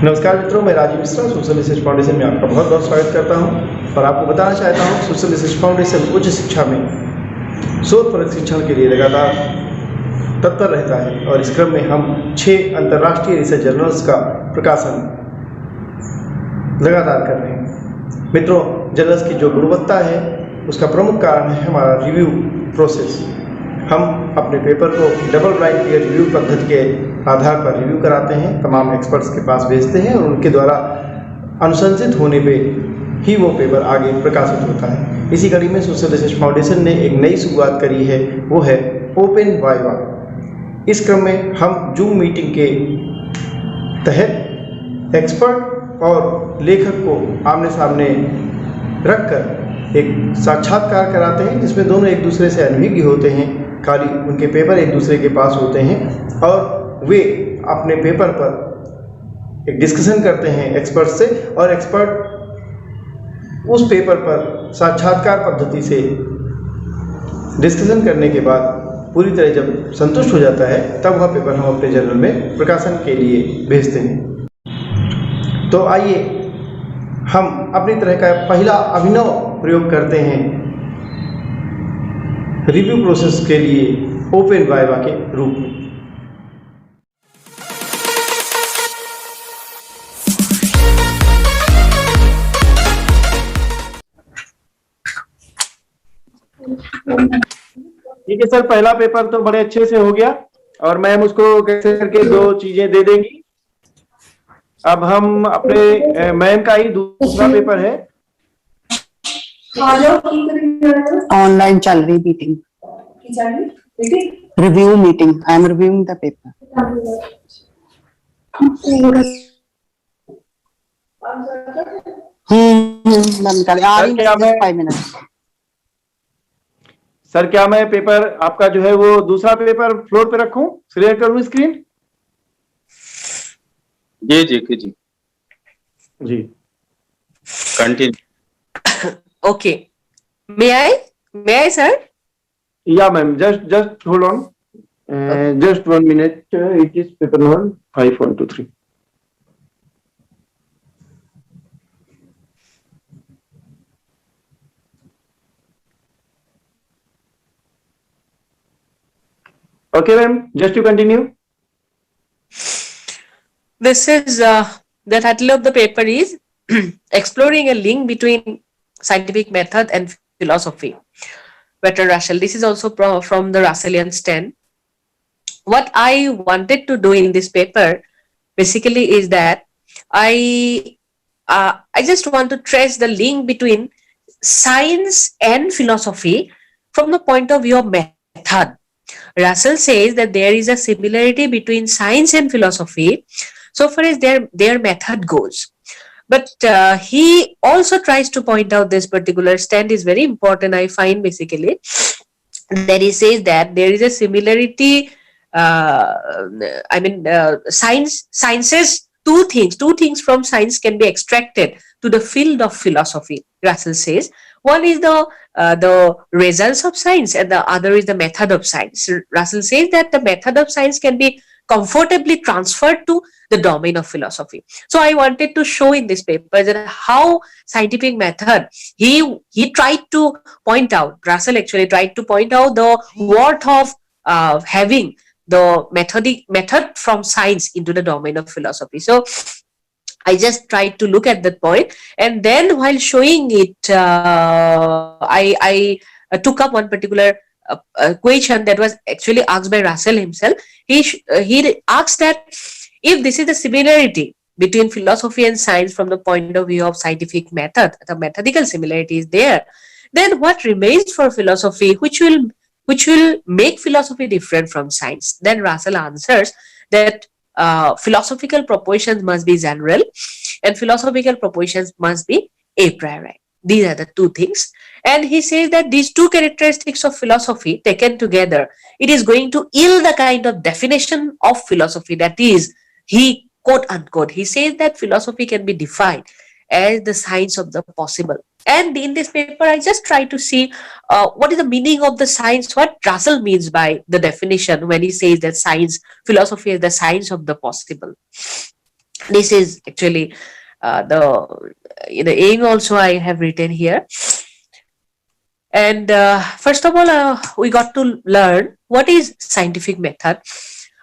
नमस्कार मित्रों, मैं Rajiv Mishra social research foundation में आपका बहुत बहुत स्वागत करता हूं और आपको बताना चाहता हूं सोशल रिसर्च फाउंडेशन उच्च शिक्षा में शोध परक शिक्षण के लिए लगातार तत्पर रहता है और इस क्रम में हम 6 अंतर्राष्ट्रीय रिसर्च जर्नल्स का प्रकाशन लगातार कर रहे हैं। मित्रों, जर्नल्स की जो गुणवत्ता है उसका प्रमुख कारण है हमारा रिव्यू प्रोसेस। हम अपने पेपर को डबल ब्लाइंड पीयर रिव्यू पद्धति के आधार पर रिव्यू कराते हैं, तमाम एक्सपर्ट्स के पास भेजते हैं और उनके द्वारा अनुशंसित होने पे ही वो पेपर आगे प्रकाशित होता है। इसी कड़ी में सोशल रिसर्च फाउंडेशन ने एक नई शुरुआत करी है, वो है ओपन वाइवा। इस क्रम में हम जूम मीटिंग के तहत एक्सपर्ट और लेखक को आमने सामने रखकर एक साक्षात्कार कराते हैं, जिसमें दोनों एक दूसरे से अनभिज्ञ होते हैं, खाली उनके पेपर एक दूसरे के पास होते हैं और वे अपने पेपर पर एक डिस्कशन करते हैं एक्सपर्ट से, और एक्सपर्ट उस पेपर पर साक्षात्कार पद्धति से डिस्कशन करने के बाद पूरी तरह जब संतुष्ट हो जाता है तब वह पेपर हम अपने जर्नल में प्रकाशन के लिए भेजते हैं। तो आइए हम अपनी तरह का पहला अभिनव प्रयोग करते हैं रिव्यू प्रोसेस के लिए ओपन वाइवा के रूप में। ठीक है सर, पहला पेपर तो बड़े अच्छे से हो गया और मैम उसको कैसे करके 2 चीजें दे देंगी। अब हम अपने मैम का ही दूसरा पेपर है, ऑनलाइन चल रही meeting, review meeting. I am reviewing the paper. Sir क्या मैं पेपर आपका जो है वो दूसरा पेपर फ्लोर पे रखूं, शेयर करूं स्क्रीन? जी continue. Okay, may I sir? Yeah ma'am, just hold on, just 1 minute. It is paper number 5123. Okay ma'am, just to continue. This is the title of the paper is exploring a link between scientific method and philosophy. Bertrand Russell. This is also from the Russellian stand. What I wanted to do in this paper basically is that I just want to trace the link between science and philosophy from the point of view of method. Russell says that there is a similarity between science and philosophy so far as their method goes. But he also tries to point out this particular stand is very important, I find, basically, that he says that there is a similarity, sciences, two things from science can be extracted to the field of philosophy, Russell says. One is the results of science and the other is the method of science. Russell says that the method of science can be comfortably transferred to the domain of philosophy. So I wanted to show in this paper that how scientific method, he tried to point out, Russell actually tried to point out the worth of having the method from science into the domain of philosophy. So I just tried to look at that point, and then while showing it, I took up one particular question that was actually asked by Russell himself. He asked that if this is the similarity between philosophy and science from the point of view of scientific method, the methodical similarity is there, then what remains for philosophy which will make philosophy different from science? Then Russell answers that philosophical propositions must be general and philosophical propositions must be a priori. These are the two things. And he says that these two characteristics of philosophy taken together, it is going to yield the kind of definition of philosophy that is, he quote unquote, he says that philosophy can be defined as the science of the possible. And in this paper, I just try to see what is the meaning of the science, what Russell means by the definition when he says that philosophy is the science of the possible. This is actually the aim also I have written here. And first of all, we got to learn what is scientific method.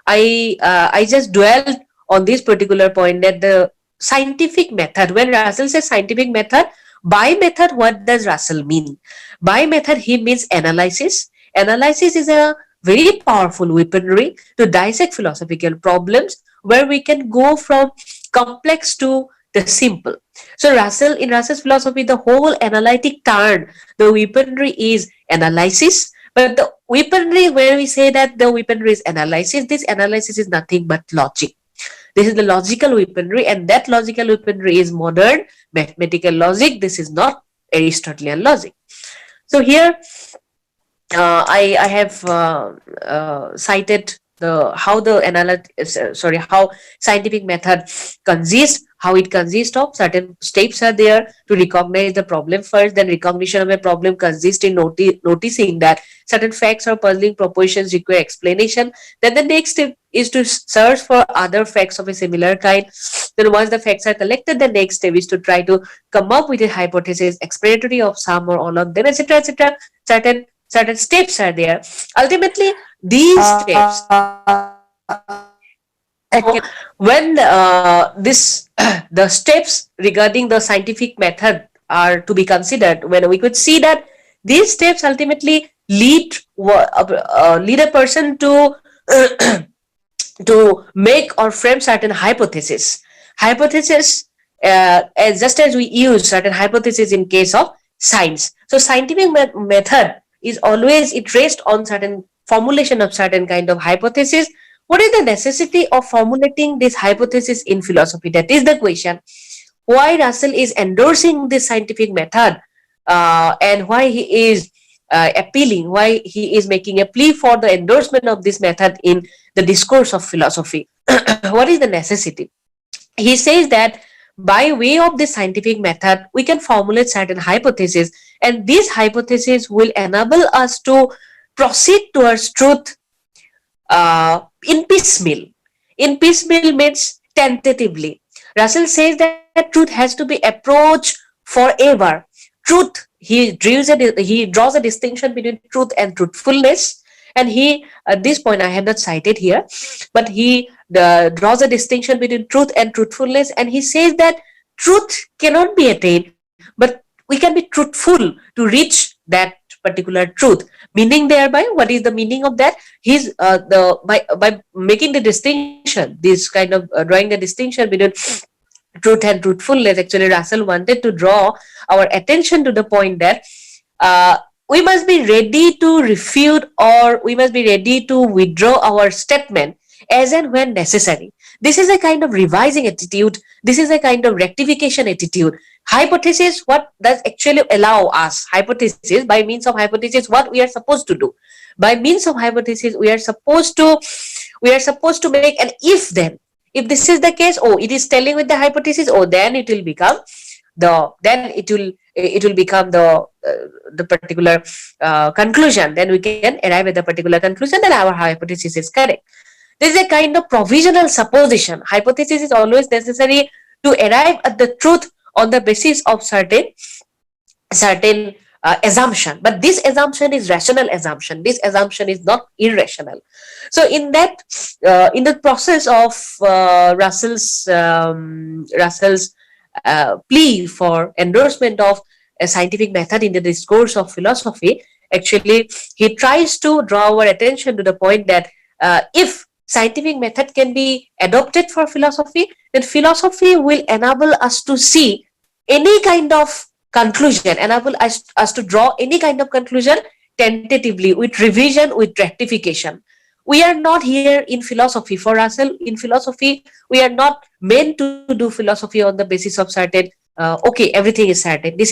I just dwelled on this particular point, that the scientific method, when Russell says scientific method, by method, what does Russell mean? By method, he means analysis. Analysis is a very powerful weaponry to dissect philosophical problems, where we can go from complex to the simple. So in Russell's philosophy, the whole analytic turn, the weaponry is analysis. But the weaponry, where we say that the weaponry is analysis, this analysis is nothing but logic. This is the logical weaponry, and that logical weaponry is modern mathematical logic. This is not Aristotelian logic. So here I have cited how scientific method consists, how it consists of. Certain steps are there to recognize the problem first. Then recognition of a problem consists in noticing that certain facts or puzzling propositions require explanation. Then the next step is to search for other facts of a similar kind. Then once the facts are collected, the next step is to try to come up with a hypothesis explanatory of some or all of them, etc., etc. Certain steps are there. Ultimately, these steps, when the steps regarding the scientific method are to be considered, when we could see that these steps ultimately lead a person to to make or frame certain hypotheses. Hypothesis, just as we use certain hypotheses in case of science. So scientific method is always, it rests on certain formulation of certain kind of hypothesis. What is the necessity of formulating this hypothesis in philosophy? That is the question. Why Russell is endorsing this scientific method, and why he is appealing, why he is making a plea for the endorsement of this method in the discourse of philosophy. What is the necessity? He says that by way of this scientific method, we can formulate certain hypotheses, and these hypotheses will enable us to proceed towards truth in piecemeal. In piecemeal means tentatively. Russell says that truth has to be approached forever. Truth, he draws a distinction between truth and truthfulness, and he, at this point I have not cited here, but he draws a distinction between truth and truthfulness, and he says that truth cannot be attained, but we can be truthful to reach that particular truth. Meaning thereby, what is the meaning of that? He's by making the distinction, this kind of drawing the distinction between truth and truthfulness, actually Russell wanted to draw our attention to the point that we must be ready to refute, or we must be ready to withdraw our statement as and when necessary. This is a kind of revising attitude. This is a kind of rectification attitude. Hypothesis, what does actually allow us? Hypothesis, by means of hypothesis, what we are supposed to do? By means of hypothesis, we are supposed to make an if then. If this is the case, it is telling with the hypothesis, then it will become the particular conclusion. Then we can arrive at the particular conclusion that our hypothesis is correct. This is a kind of provisional supposition. Hypothesis is always necessary to arrive at the truth on the basis of certain assumption. But this assumption is rational assumption. This assumption is not irrational. So in that, in the process of Russell's plea for endorsement of a scientific method in the discourse of philosophy, actually he tries to draw our attention to the point that if scientific method can be adopted for philosophy, then philosophy will enable us to see any kind of conclusion, enable us to draw any kind of conclusion tentatively, with revision, with rectification. We are not here in philosophy. For Russell, in philosophy, we are not meant to do philosophy on the basis of certain, everything is certain. This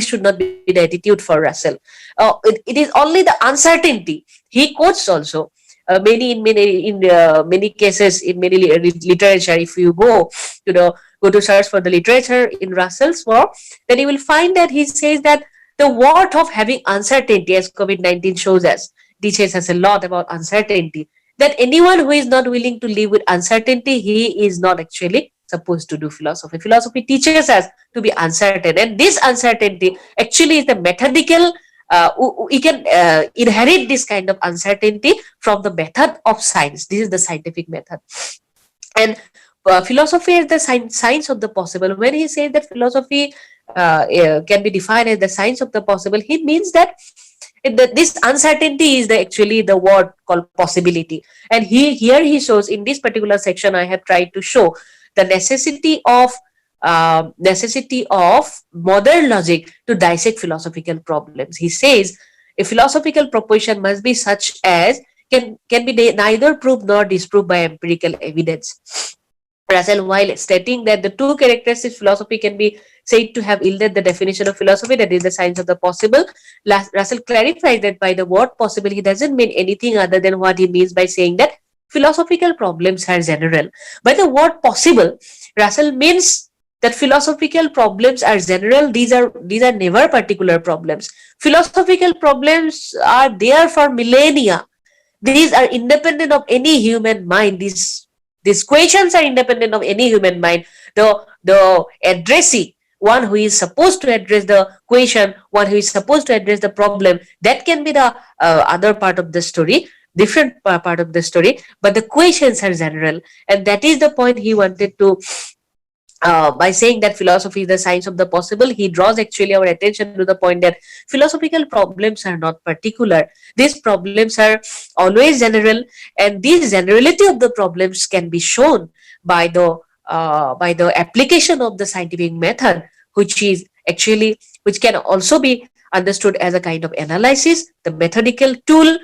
should not be the attitude for Russell. It is only the uncertainty. He quotes also many cases in many literature. If you go to search for the literature in Russell's work, then you will find that he says that the worth of having uncertainty, as COVID-19 shows us, teaches us a lot about uncertainty, that anyone who is not willing to live with uncertainty, he is not actually supposed to do philosophy. Philosophy teaches us to be uncertain, and this uncertainty actually is the methodical. We can inherit this kind of uncertainty from the method of science. This is the scientific method, and philosophy is the science of the possible. When he says that philosophy can be defined as the science of the possible, he means that this uncertainty is actually the word called possibility. And here he shows, in this particular section, I have tried to show the necessity of modern logic to dissect philosophical problems. He says a philosophical proposition must be such as can be neither proved nor disproved by empirical evidence. Russell, while stating that the two characteristics philosophy can be said to have yielded the definition of philosophy, that is the science of the possible, Russell clarifies that by the word possible, he doesn't mean anything other than what he means by saying that philosophical problems are general. By the word possible, Russell means that philosophical problems are general. These are never particular problems. Philosophical problems are there for millennia. These are independent of any human mind. These questions are independent of any human mind. The addressee, one who is supposed to address the question, one who is supposed to address the problem, that can be the other part of the story, different part of the story, but the questions are general. And that is the point he wanted to, by saying that philosophy is the science of the possible, he draws actually our attention to the point that philosophical problems are not particular. These problems are always general, and this generality of the problems can be shown by the application of the scientific method, which can also be understood as a kind of analysis, the methodical tool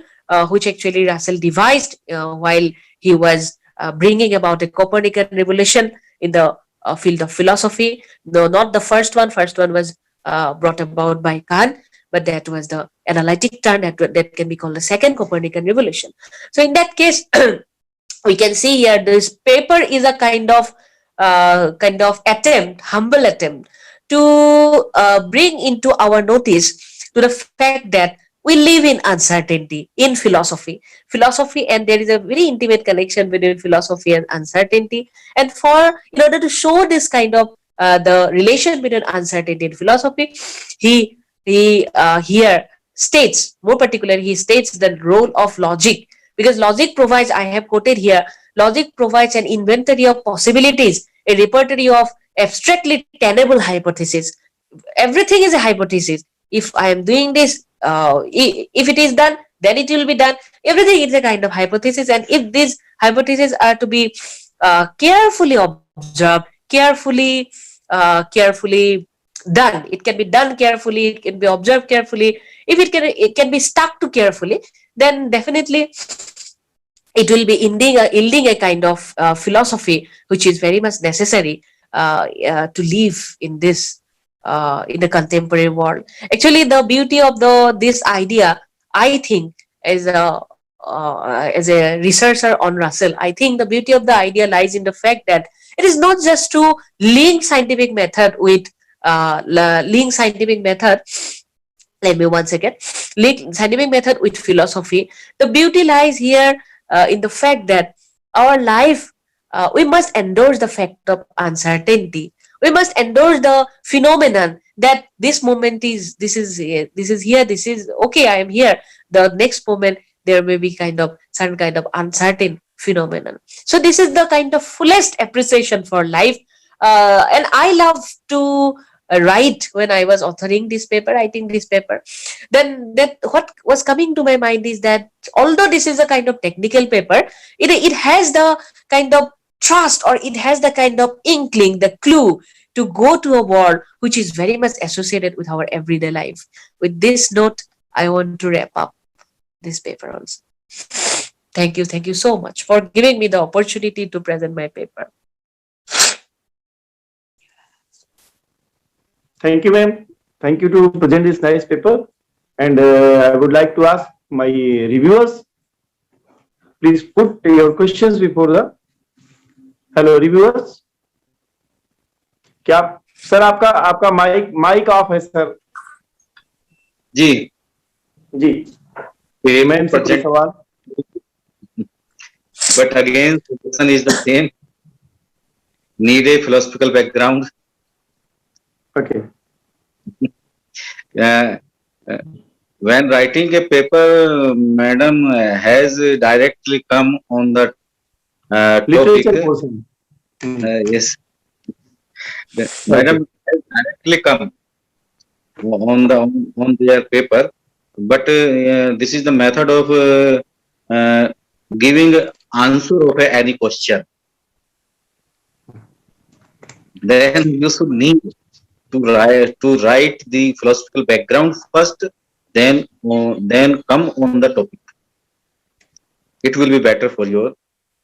which actually Russell devised while he was bringing about a Copernican revolution in the field of philosophy. No, not the first one. First one was brought about by Kant, but that was the analytic turn that can be called the second Copernican revolution. So in that case, we can see here this paper is a kind of humble attempt to bring into our notice to the fact that we live in uncertainty in philosophy, and there is a very intimate connection between philosophy and uncertainty. And in order to show this kind of the relation between uncertainty and philosophy, he here states, more particularly, he states the role of logic, because logic provides, I have quoted here, logic provides an inventory of possibilities, a repertory of abstractly tenable hypotheses. Everything is a hypothesis. If I am doing this, if it is done, then it will be done. Everything is a kind of hypothesis, and if these hypotheses are to be carefully observed, carefully done, it can be done carefully, it can be observed carefully. If it can be stuck to carefully, then definitely it will be yielding a kind of philosophy which is very much necessary to live in this in the contemporary world. Actually, the beauty of this idea, I think, as a researcher on Russell, I think the beauty of the idea lies in the fact that it is not just to link scientific method with let me once again link scientific method with philosophy. The beauty lies here in the fact that our life, we must endorse the fact of uncertainty. We must endorse the phenomenon that this moment is here, this is okay, I am here. The next moment there may be certain kind of uncertain phenomenon. So this is the kind of fullest appreciation for life, and I love to write when I was authoring this paper, writing this paper. Then what was coming to my mind is that although this is a kind of technical paper, it has the kind of trust, or it has the kind of inkling, the clue to go to a world which is very much associated with our everyday life. With this note, I want to wrap up this paper also. Thank you so much for giving me the opportunity to present my paper. Thank you, ma'am. Thank you to present this nice paper. And I would like to ask my reviewers, please put your questions before the. Hello, reviewers. क्या sir आपका mic off है sir? जी ma'am से कोई सवाल? But again, the question is the same. need a philosophical background. Okay. Uh, uh, when writing a paper, madam has directly come on the topic. Literature portion. Yes, madam has directly come on their paper, but this is the method of giving answer of any question. Then you should need to write the philosophical background first, then come on the topic. It will be better for your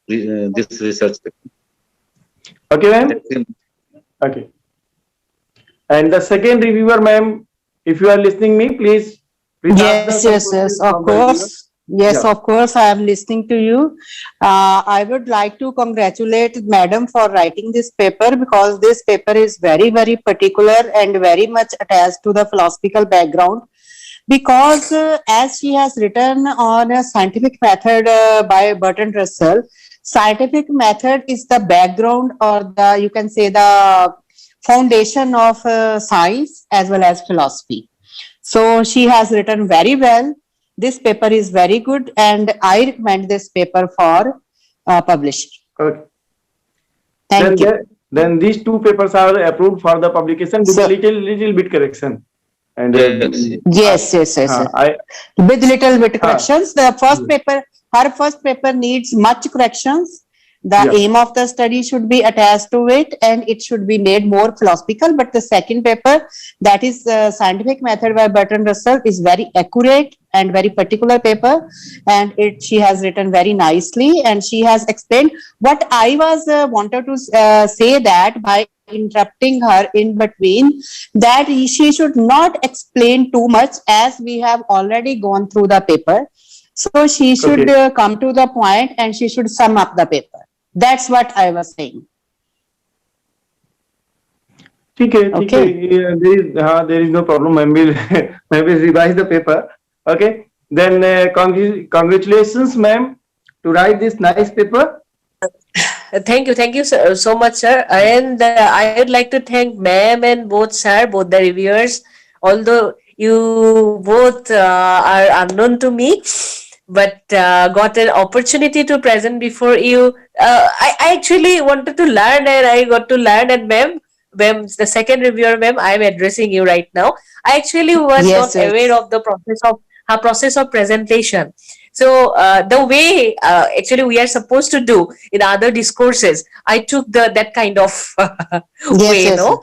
this research paper. Okay, ma'am. Okay. And the second reviewer, ma'am, if you are listening me, please ask Yes, the yes, yes, questions of from the reviewer. course. Yes, Yeah. of course, I am listening to you. I would like to congratulate madam for writing this paper, because this paper is very, very particular and very much attached to the philosophical background. Because as she has written on a scientific method by Bertrand Russell, scientific method is the background, or the, you can say, the foundation of science as well as philosophy. So she has written very well. This paper is very good, and I recommend this paper for publishing. Okay. Thank you. Then these two papers are approved for the publication with So- little bit correction. And Yes, yes, yes. हाँ, Yes. With little bit corrections. The first paper, her first paper needs much corrections. The Yeah. aim of the study should be attached to it, and it should be made more philosophical. But the second paper, that is scientific method by Bertrand Russell, is very accurate and very particular paper, and she has written very nicely, and she has explained what I was wanted to say, that by interrupting her in between, that she should not explain too much, as we have already gone through the paper. So she should Okay. come to the point, and she should sum up the paper. That's what I was saying. ठीक है, ठीक Okay. है. There is no problem. I will revise the paper. Okay. Then congratulations, ma'am, to write this nice paper. Thank you so much, sir. And I would like to thank ma'am and both sir, both the reviewers. Although you both are unknown to me, but got an opportunity to present before you. I actually wanted to learn, and I got to learn. And ma'am, the second reviewer, ma'am, I'm addressing you right now. I actually was Yes, not yes. aware of the process of presentation. So the way actually we are supposed to do in other discourses, I took that kind of way, yes, no?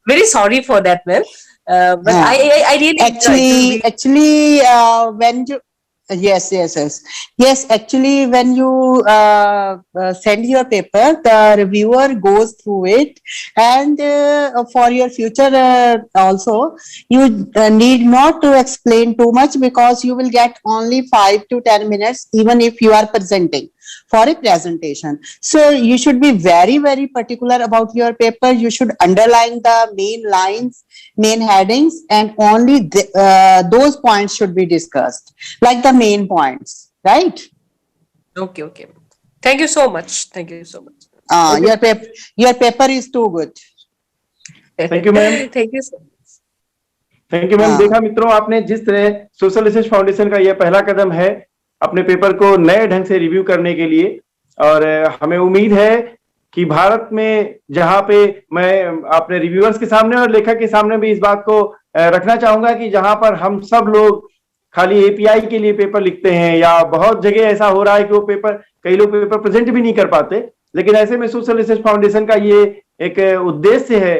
Very sorry for that, ma'am. But Yeah. I really enjoyed Actually, when you yes, actually, when you send your paper, the reviewer goes through it, and for your future also, you need not to explain too much, because you will get only 5 to 10 minutes, even if you are presenting for a presentation. So you should be very, very particular about your paper. You should underline the main lines, main headings, and only those points should be discussed, like the main points, right? Okay. Thank you so much. Okay. Your paper is too good. Thank you, ma'am. Thank you so much. Thank you ma'am. हाँ. देखा मित्रों, आपने जिस तरह social research foundation का यह पहला कदम है अपने पेपर को नए ढंग से रिव्यू करने के लिए, और हमें उम्मीद है कि भारत में, जहां पे मैं अपने रिव्यूअर्स के सामने और लेखक के सामने भी इस बात को रखना चाहूंगा कि जहां पर हम सब लोग खाली एपीआई के लिए पेपर लिखते हैं, या बहुत जगह ऐसा हो रहा है कि वो पेपर, कई लोग पेपर प्रेजेंट भी नहीं कर पाते, लेकिन ऐसे में सोशल रिसर्च फाउंडेशन का ये एक उद्देश्य है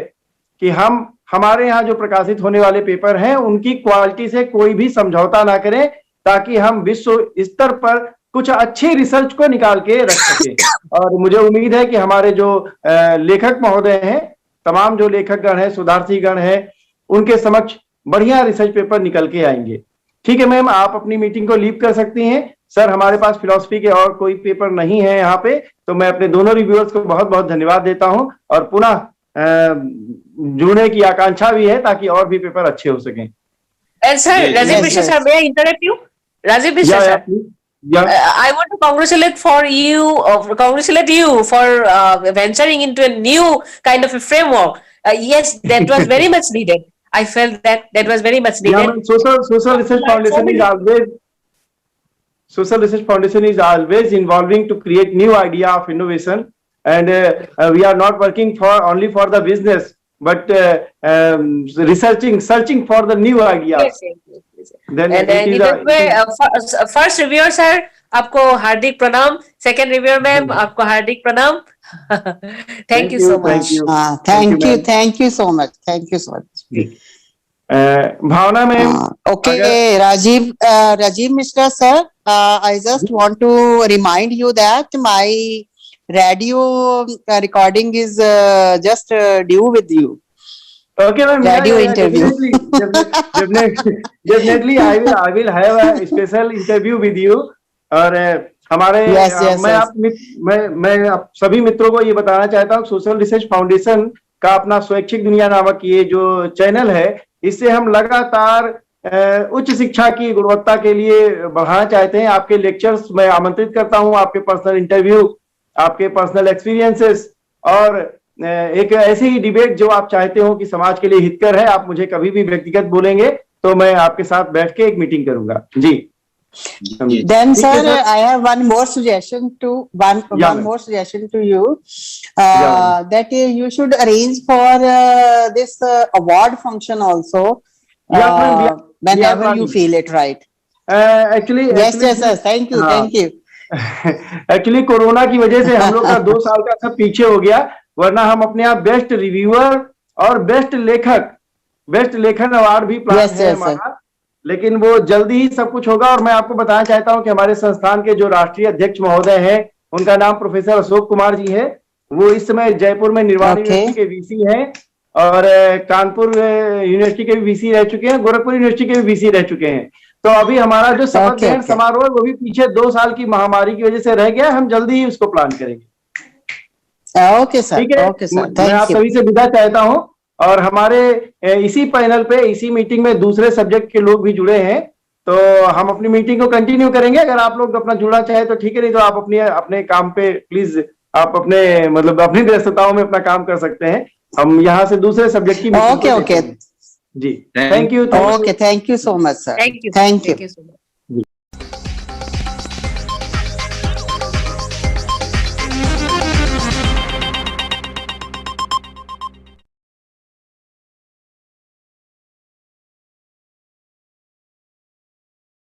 कि हम हमारे यहाँ जो प्रकाशित होने वाले पेपर हैं उनकी क्वालिटी से कोई भी समझौता ना करें, ताकि हम विश्व स्तर पर कुछ अच्छे रिसर्च को निकाल के रख सके। और मुझे उम्मीद है कि हमारे जो लेखक महोदय हैं, तमाम जो लेखक गण हैं, सुधार्थी गण हैं, उनके समक्ष बढ़िया रिसर्च पेपर निकल के आएंगे। ठीक है मैम, आप अपनी मीटिंग को लीव कर सकती हैं। सर, हमारे पास फिलॉसफी के और कोई पेपर नहीं है यहाँ पे, तो मैं अपने दोनों रिव्यूअर्स को बहुत बहुत धन्यवाद देता हूँ और पुनः जुड़ने की आकांक्षा भी है ताकि और भी पेपर अच्छे हो सकें। And sir, Yes, Rajiv yes, Mishra yes. sir, may I interrupt you? Rajiv Mishra Yeah, sir. yeah, please. I want to congratulate you for venturing into a new kind of a framework. Yes, that was very much needed. I felt that was very much needed. Yeah, Social Research Foundation is always involving to create new idea of innovation, and we are not working only for the business, but searching for the new ideas. Yes. Then first reviewer sir आपको हार्दिक प्रणाम, second reviewer ma'am आपको हार्दिक प्रणाम. Thank you so much. Thank you so much. Bhavna ma'am. Okay, Rajiv Mishra sir, I just want to remind you that my radio recording is just due with you. Okay, ma'am. Radio interview. Definitely, I will have a special interview with you. और हमारे मैं आप सभी मित्रों को ये बताना चाहता हूँ, सोशल रिसर्च फाउंडेशन का अपना स्वैच्छिक दुनिया नामक ये जो चैनल है, इससे हम लगातार उच्च शिक्षा की गुणवत्ता के लिए बढ़ाना चाहते हैं. आपके लेक्चर्स मैं आमंत्रित करता हूँ, आपके पर्सनल इंटरव्यू, आपके पर्सनल एक्सपीरियंसेस और एक ऐसे ही डिबेट जो आप चाहते हो कि समाज के लिए हितकर है. आप मुझे कभी भी व्यक्तिगत बोलेंगे तो मैं आपके साथ बैठ के एक मीटिंग करूंगा. जी. Then sir, I have one more suggestion to you, that you should arrange for this award function also, whenever you feel it right. Actually, yes sir, thank you. Actually corona की वजह से हम लोग का 2 साल का सब पीछे हो गया, वरना हम अपने आप बेस्ट रिव्यूअर और बेस्ट लेखन अवार्ड भी प्लान है हमारा, लेकिन वो जल्दी ही सब कुछ होगा. और मैं आपको बताना चाहता हूं कि हमारे संस्थान के जो राष्ट्रीय अध्यक्ष महोदय हैं, उनका नाम प्रोफेसर अशोक कुमार जी है. वो इस समय जयपुर में निर्वाण यूनिवर्सिटी के वीसी हैं और कानपुर यूनिवर्सिटी के भी वीसी रह चुके हैं, गोरखपुर यूनिवर्सिटी के भी वीसी रह चुके हैं. तो अभी हमारा जो शपथ ग्रहण समारोह है वो भी पीछे 2 साल की महामारी की वजह से रह गया. हम जल्दी ही उसको प्लान करेंगे. Okay sir. ठीक है, मैं आप सभी से विदा चाहता हूं. और हमारे इसी पैनल पे, इसी मीटिंग में दूसरे सब्जेक्ट के लोग भी जुड़े हैं, तो हम अपनी मीटिंग को कंटिन्यू करेंगे. अगर आप लोग अपना जुड़ना चाहे तो ठीक है, नहीं तो आप अपने काम पे प्लीज आप अपनी व्यस्तताओं में अपना काम कर सकते हैं. हम यहाँ से दूसरे सब्जेक्ट की ओके जी. Thank you. Okay, thank you so much sir. Thank you so much.